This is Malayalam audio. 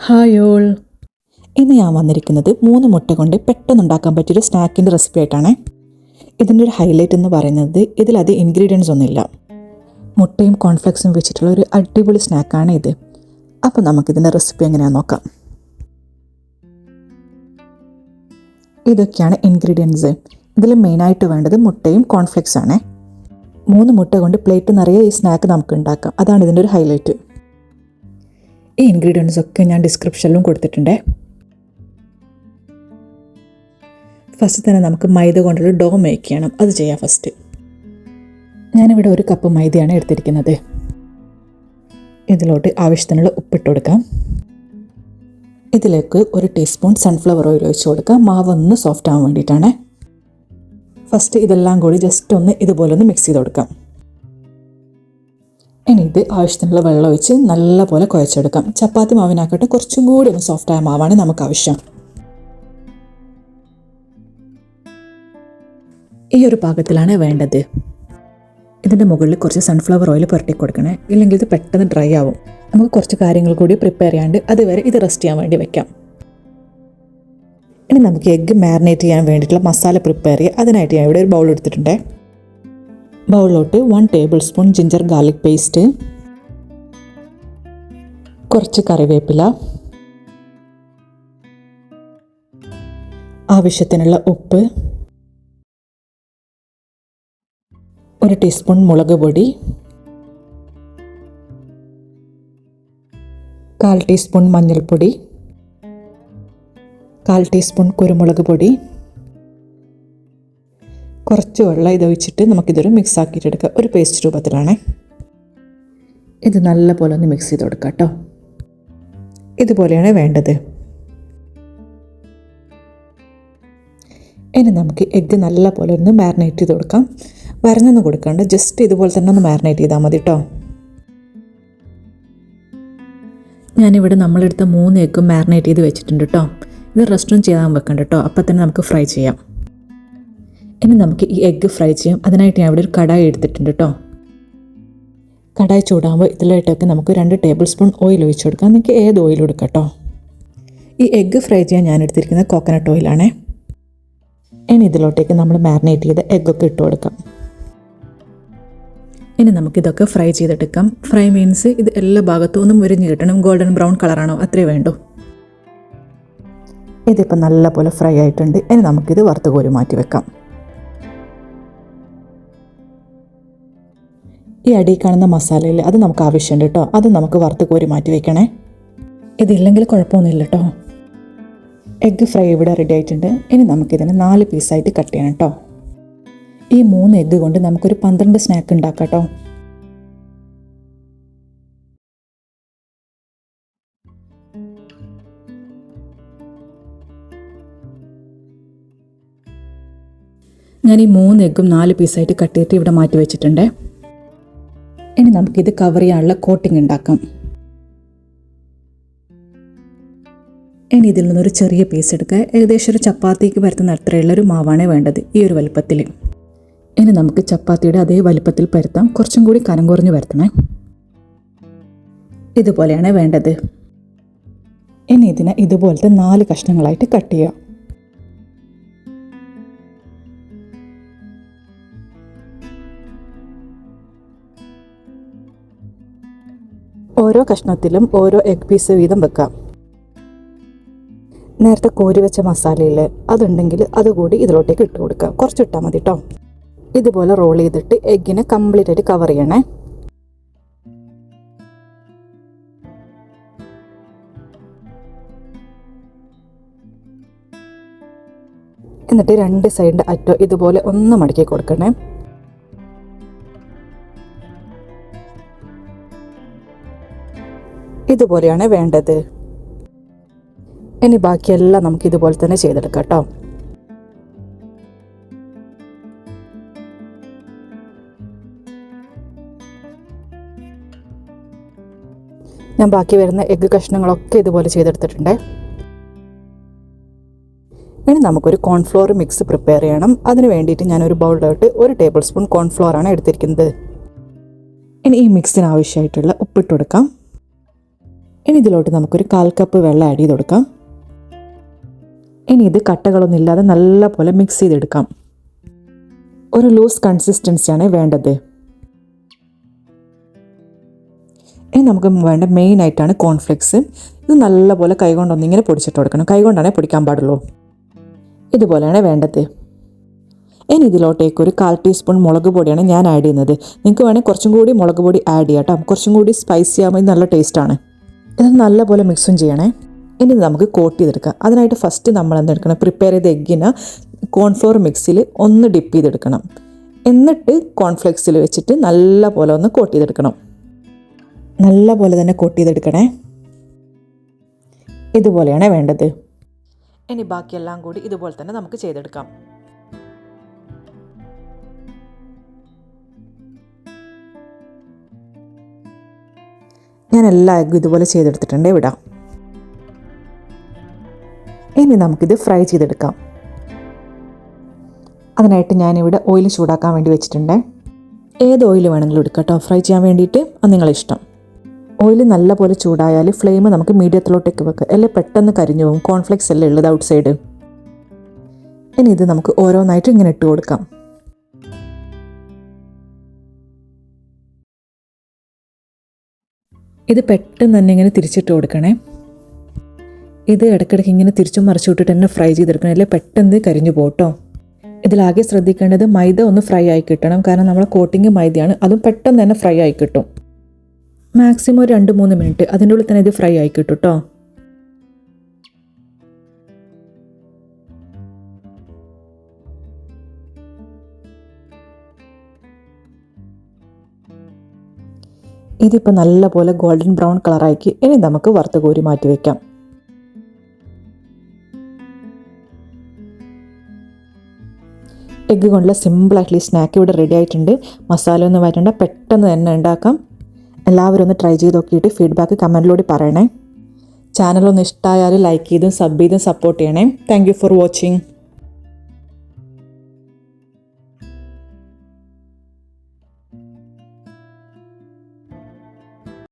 Hi all. ഇന്ന് ഞാൻ വന്നിരിക്കുന്നത് 3 മുട്ട കൊണ്ട് പെട്ടെന്ന് ഉണ്ടാക്കാൻ പറ്റിയൊരു സ്നാക്കിൻ്റെ റെസിപ്പി ആയിട്ടാണ്. ഇതിൻ്റെ ഒരു ഹൈലൈറ്റ് എന്ന് പറയുന്നത് ഇതിലത് ഇൻഗ്രീഡിയൻസ് ഒന്നുമില്ല. മുട്ടയും കോൺഫ്ലെക്സും വെച്ചിട്ടുള്ള ഒരു അടിപൊളി സ്നാക്കാണ് ഇത്. അപ്പോൾ നമുക്കിതിൻ്റെ റെസിപ്പി എങ്ങനെയാണെന്ന് നോക്കാം. ഇതൊക്കെയാണ് ഇൻഗ്രീഡിയൻസ്. ഇതിൽ മെയിനായിട്ട് വേണ്ടത് മുട്ടയും കോൺഫ്ലെക്സ് ആണ്. 3 മുട്ട കൊണ്ട് പ്ലേറ്റ് നിറയെ ഈ സ്നാക്ക് നമുക്ക് ഉണ്ടാക്കാം. അതാണ് ഇതിൻ്റെ ഒരു ഹൈലൈറ്റ്. ഈ ഇൻഗ്രീഡിയൻസ് ഒക്കെ ഞാൻ ഡിസ്ക്രിപ്ഷനിലും കൊടുത്തിട്ടുണ്ട്. ഫസ്റ്റ് തന്നെ നമുക്ക് മൈദ കൊണ്ടൊരു ഡോ മേക്ക് ചെയ്യണം. അത് ചെയ്യാം. ഫസ്റ്റ് ഞാനിവിടെ 1 കപ്പ് മൈദയാണ് എടുത്തിരിക്കുന്നത്. ഇതിലോട്ട് ആവശ്യത്തിനുള്ള ഉപ്പിട്ട് കൊടുക്കാം. ഇതിലേക്ക് 1 ടീസ്പൂൺ സൺഫ്ലവർ ഓയിൽ ഒഴിച്ച് കൊടുക്കാം. മാവ് ഒന്ന് സോഫ്റ്റ് ആവാൻ വേണ്ടിയിട്ടാണ്. ഫസ്റ്റ് ഇതെല്ലാം കൂടി ജസ്റ്റ് ഒന്ന് ഇതുപോലെ ഒന്ന് മിക്സ് ചെയ്ത് കൊടുക്കാം. ഇനി ഇത് ആവശ്യത്തിനുള്ള വെള്ളം ഒഴിച്ച് നല്ലപോലെ കുഴച്ചെടുക്കാം. ചപ്പാത്തി മാവിനാക്കട്ടെ കുറച്ചും കൂടി ഒന്ന് സോഫ്റ്റായ മാവാണ് നമുക്ക് ആവശ്യം. ഈ ഒരു പാകത്തിലാണ് വേണ്ടത്. ഇതിൻ്റെ മുകളിൽ കുറച്ച് സൺഫ്ലവർ ഓയിൽ പുരട്ടി കൊടുക്കണേ, ഇല്ലെങ്കിൽ ഇത് പെട്ടെന്ന് ഡ്രൈ ആവും. നമുക്ക് കുറച്ച് കാര്യങ്ങൾ കൂടി പ്രിപ്പയർ ചെയ്യാണ്ട് അതുവരെ ഇത് റെസ്റ്റ് ചെയ്യാൻ വേണ്ടി വെക്കാം. ഇനി നമുക്ക് എഗ്ഗ് മാരിനേറ്റ് ചെയ്യാൻ വേണ്ടിയിട്ടുള്ള മസാല പ്രിപ്പയർ ചെയ്യുക. അതിനായിട്ട് ഞാൻ ഇവിടെ ഒരു ബൗൾ എടുത്തിട്ടുണ്ട്. ബൗളിലോട്ട് 1 table spoon ginger garlic paste, കുറച്ച് കറിവേപ്പില, ആവശ്യത്തിനുള്ള ഉപ്പ്, 1 ടീസ്പൂൺ മുളക് പൊടി, 1/4 ടീസ്പൂൺ മഞ്ഞൾപ്പൊടി, 1/4 ടീസ്പൂൺ കുരുമുളക് പൊടി, കുറച്ച് വെള്ളം ഇതൊഴിച്ചിട്ട് നമുക്കിതൊരു മിക്സ് ആക്കിയിട്ടെടുക്കാം. ഒരു പേസ്റ്റ് രൂപത്തിലാണ്. ഇത് നല്ലപോലെ ഒന്ന് മിക്സ് ചെയ്ത് കൊടുക്കാം കേട്ടോ. ഇതുപോലെയാണ് വേണ്ടത്. ഇനി നമുക്ക് എഗ്ഗ് നല്ലപോലെ ഒന്ന് മാരിനേറ്റ് ചെയ്ത് കൊടുക്കാം. വരഞ്ഞൊന്നും കൊടുക്കാണ്ട് ജസ്റ്റ് ഇതുപോലെ തന്നെ ഒന്ന് മാരിനേറ്റ് ചെയ്താൽ മതി കേട്ടോ. ഞാനിവിടെ നമ്മളെടുത്ത 3 എഗ്ഗും മാരിനേറ്റ് ചെയ്ത് വെച്ചിട്ടുണ്ട് കേട്ടോ. ഇത് റെസ്റ്റും ചെയ്യാൻ വെക്കണ്ട കേട്ടോ. അപ്പം തന്നെ നമുക്ക് ഫ്രൈ ചെയ്യാം. ഇനി നമുക്ക് ഈ എഗ്ഗ് ഫ്രൈ ചെയ്യാം. അതിനായിട്ട് ഞാൻ ഇവിടെ ഒരു കടായി എടുത്തിട്ടുണ്ട് കേട്ടോ. കടായി ചൂടാകുമ്പോൾ ഇതിലായിട്ടൊക്കെ നമുക്ക് 2 ടേബിൾ സ്പൂൺ ഓയിൽ ഒഴിച്ച് കൊടുക്കാം. നിങ്ങൾക്ക് ഏത് ഓയിൽ എടുക്കാം കേട്ടോ. ഈ എഗ്ഗ് ഫ്രൈ ചെയ്യാൻ ഞാൻ എടുത്തിരിക്കുന്നത് കോക്കനട്ട് ഓയിലാണ്. ഇനി ഇതിലോട്ടേക്ക് നമ്മൾ മാരിനേറ്റ് ചെയ്ത എഗ്ഗൊക്കെ ഇട്ട് കൊടുക്കാം. ഇനി നമുക്കിതൊക്കെ ഫ്രൈ ചെയ്തെടുക്കാം. ഫ്രൈ മീൻസ് ഇത് എല്ലാ ഭാഗത്തും ഒന്നും മുരിഞ്ഞ് കിട്ടണം. ഗോൾഡൻ ബ്രൗൺ കളറാണോ അത്രേ വേണ്ടൂ. ഇതിപ്പോൾ നല്ലപോലെ ഫ്രൈ ആയിട്ടുണ്ട്. ഇനി നമുക്കിത് വറുത്ത് കോരി മാറ്റി വെക്കാം. ഈ അടിയിൽ കാണുന്ന മസാലയിൽ അത് നമുക്ക് ആവശ്യമുണ്ട് കേട്ടോ. അത് നമുക്ക് വറുത്ത് കോരി മാറ്റി വെക്കണേ. ഇതില്ലെങ്കിൽ കുഴപ്പമൊന്നുമില്ല കേട്ടോ. എഗ്ഗ് ഫ്രൈ ഇവിടെ റെഡി ആയിട്ടുണ്ട്. ഇനി നമുക്കിതിനെ 4 പീസായിട്ട് കട്ട് ചെയ്യണം കേട്ടോ. ഈ 3 എഗ്ഗ് കൊണ്ട് നമുക്കൊരു 12 സ്നാക്ക് ഉണ്ടാക്കാം കേട്ടോ. ഞാൻ ഈ 3 എഗ്ഗും 4 പീസായിട്ട് കട്ട് ചെയ്തിട്ട് ഇവിടെ മാറ്റി വെച്ചിട്ടുണ്ട്. ഇനി നമുക്കിത് കവർ ചെയ്യാനുള്ള കോട്ടിംഗ് ഉണ്ടാക്കാം. ഇനി ഇതിൽ നിന്നൊരു ചെറിയ പീസ് എടുക്കുക. ഏകദേശം ഒരു ചപ്പാത്തിക്ക് പരത്തുന്ന അത്രയുള്ളൊരു മാവാണ് വേണ്ടത്, ഈ ഒരു വലിപ്പത്തിൽ. ഇനി നമുക്ക് ചപ്പാത്തിയുടെ അതേ വലിപ്പത്തിൽ പരത്താം. കുറച്ചും കൂടി കനം കുറഞ്ഞ് പരത്തണേ. ഇതുപോലെയാണ് വേണ്ടത്. ഇനി ഇതിനെ ഇതുപോലത്തെ 4 കഷ്ണങ്ങളായിട്ട് കട്ട് ചെയ്യാം. ഓരോ കഷ്ണത്തിലും ഓരോ എഗ് പീസ് വീതം വെക്കാം. നേരത്തെ കോരി വെച്ച മസാലയിൽ അതുണ്ടെങ്കിൽ അതുകൂടി ഇതിലോട്ടേക്ക് ഇട്ട് കൊടുക്കാം. കുറച്ചിട്ടാൽ മതി കേട്ടോ. ഇതുപോലെ റോൾ ചെയ്തിട്ട് എഗ്ഗിനെ കംപ്ലീറ്റ് ആയിട്ട് കവർ ചെയ്യണേ. എന്നിട്ട് 2 സൈഡിൻ്റെ അറ്റം ഇതുപോലെ ഒന്ന് മടക്കി കൊടുക്കണേ. ഇതുപോലെയാണ് വേണ്ടത്. ഇനി ബാക്കിയെല്ലാം നമുക്ക് ഇതുപോലെ തന്നെ ചെയ്തെടുക്കാം കേട്ടോ. ഞാൻ ബാക്കി വരുന്ന എഗ്ഗ് കഷ്ണങ്ങളൊക്കെ ഇതുപോലെ ചെയ്തെടുത്തിട്ടുണ്ട്. ഇനി നമുക്കൊരു കോൺഫ്ലോർ മിക്സ് പ്രിപ്പയർ ചെയ്യണം. അതിന് വേണ്ടിയിട്ട് ഞാനൊരു ബൗളിലോട്ട് 1 ടേബിൾ സ്പൂൺ കോൺഫ്ലോറാണ് എടുത്തിരിക്കുന്നത്. ഇനി ഈ മിക്സിന് ആവശ്യമായിട്ടുള്ള ഉപ്പിട്ട് കൊടുക്കാം. ഇനി ഇതിലോട്ട് നമുക്കൊരു 1/4 കപ്പ് വെള്ളം ആഡ് ചെയ്ത് കൊടുക്കാം. ഇനി ഇത് കട്ടകളൊന്നും ഇല്ലാതെ നല്ലപോലെ മിക്സ് ചെയ്തെടുക്കാം. ഒരു ലൂസ് കൺസിസ്റ്റൻസിയാണ് വേണ്ടത്. ഇനി നമുക്ക് വേണ്ട മെയിനായിട്ടാണ് കോൺഫ്ലെക്സ്. ഇത് നല്ലപോലെ കൈകൊണ്ടൊന്നിങ്ങനെ പൊടിച്ചിട്ട് കൊടുക്കണം. കൈകൊണ്ടാണേ പൊടിക്കാൻ പാടുള്ളൂ. ഇതുപോലെയാണ് വേണ്ടത്. ഇനി ഇതിലോട്ടേക്ക് ഒരു 1/4 ടീസ്പൂൺ മുളക് പൊടിയാണ് ഞാൻ ആഡ് ചെയ്യുന്നത്. നിങ്ങൾക്ക് വേണമെങ്കിൽ കുറച്ചും കൂടി മുളക് പൊടി ആഡ് ചെയ്യാം കേട്ടോ. കുറച്ചും കൂടി സ്പൈസി ആകുമ്പോൾ നല്ല ടേസ്റ്റാണ്. ഇത് നല്ലപോലെ മിക്സും ചെയ്യണേ. ഇനി നമുക്ക് കോട്ട് ചെയ്തെടുക്കാം. അതിനായിട്ട് ഫസ്റ്റ് നമ്മൾ എന്തെടുക്കണം, പ്രിപ്പയർ ചെയ്ത എഗ്ഗിനെ കോൺഫ്ലോർ മിക്സിൽ ഒന്ന് ഡിപ്പ് ചെയ്തെടുക്കണം. എന്നിട്ട് കോൺഫ്ലെക്സിൽ വെച്ചിട്ട് നല്ലപോലെ ഒന്ന് കോട്ട് ചെയ്തെടുക്കണം. നല്ലപോലെ തന്നെ കോട്ട് ചെയ്തെടുക്കണേ. ഇതുപോലെയാണ് വേണ്ടത്. ഇനി ബാക്കിയെല്ലാം കൂടി ഇതുപോലെ തന്നെ നമുക്ക് ചെയ്തെടുക്കാം. ഞാൻ എല്ലാ എഗ്ഗും ഇതുപോലെ ചെയ്തെടുത്തിട്ടുണ്ട്. വിടാം. ഇനി നമുക്കിത് ഫ്രൈ ചെയ്തെടുക്കാം. അതിനായിട്ട് ഞാനിവിടെ ഓയിൽ ചൂടാക്കാൻ വേണ്ടി വെച്ചിട്ടുണ്ട്. ഏത് ഓയിൽ വേണമെങ്കിലും എടുക്കാം കേട്ടോ, ഫ്രൈ ചെയ്യാൻ വേണ്ടിയിട്ട്. അത് നിങ്ങളിഷ്ടം. ഓയിൽ നല്ലപോലെ ചൂടായാൽ ഫ്ലെയിം നമുക്ക് മീഡിയത്തിലോട്ടേക്ക് വെക്കാം. അല്ലെ പെട്ടെന്ന് കരിഞ്ഞു പോകും. കോൺഫ്ലെക്സ് അല്ലേ ഉള്ളത് ഔട്ട് സൈഡ്. ഇനി ഇത് നമുക്ക് ഓരോന്നായിട്ട് ഇങ്ങനെ ഇട്ട് കൊടുക്കാം. ഇത് പെട്ടെന്ന് തന്നെ ഇങ്ങനെ തിരിച്ചിട്ട് കൊടുക്കണേ. ഇത് ഇടയ്ക്കിടയ്ക്ക് ഇങ്ങനെ തിരിച്ചും മറിച്ചു വിട്ടിട്ട് തന്നെ ഫ്രൈ ചെയ്തെടുക്കണം. അല്ലെ പെട്ടെന്ന് കരിഞ്ഞു പോട്ടോ. ഇതിലാകെ ശ്രദ്ധിക്കേണ്ടത് മൈദ ഒന്ന് ഫ്രൈ ആയി കിട്ടണം. കാരണം നമ്മളെ കോട്ടിങ് മൈദയാണ്. അതും പെട്ടെന്ന് തന്നെ ഫ്രൈ ആയി കിട്ടും. മാക്സിമം ഒരു 2-3 മിനിറ്റ് അതിൻ്റെ ഉള്ളിൽ തന്നെ ഇത് ഫ്രൈ ആയി കിട്ടും കേട്ടോ. ഇതിപ്പോൾ നല്ലപോലെ ഗോൾഡൻ ബ്രൗൺ കളറാക്കി. ഇനി നമുക്ക് വറുത്ത് കോരി മാറ്റി വയ്ക്കാം. എഗ്ഗ് കൊണ്ടുള്ള സിമ്പിളായിട്ടുള്ള ഈ സ്നാക്ക് ഇവിടെ റെഡി ആയിട്ടുണ്ട്. മസാല ഒന്നും വരണ്ട, പെട്ടെന്ന് തന്നെ ഉണ്ടാക്കാം. എല്ലാവരും ഒന്ന് ട്രൈ ചെയ്ത് നോക്കിയിട്ട് ഫീഡ്ബാക്ക് കമൻറ്റിലൂടെ പറയണേ. ചാനലൊന്ന് ഇഷ്ടമായാൽ ലൈക്ക് ചെയ്തും സബ് ചെയ്തും സപ്പോർട്ട് ചെയ്യണേ. Thank you for watching.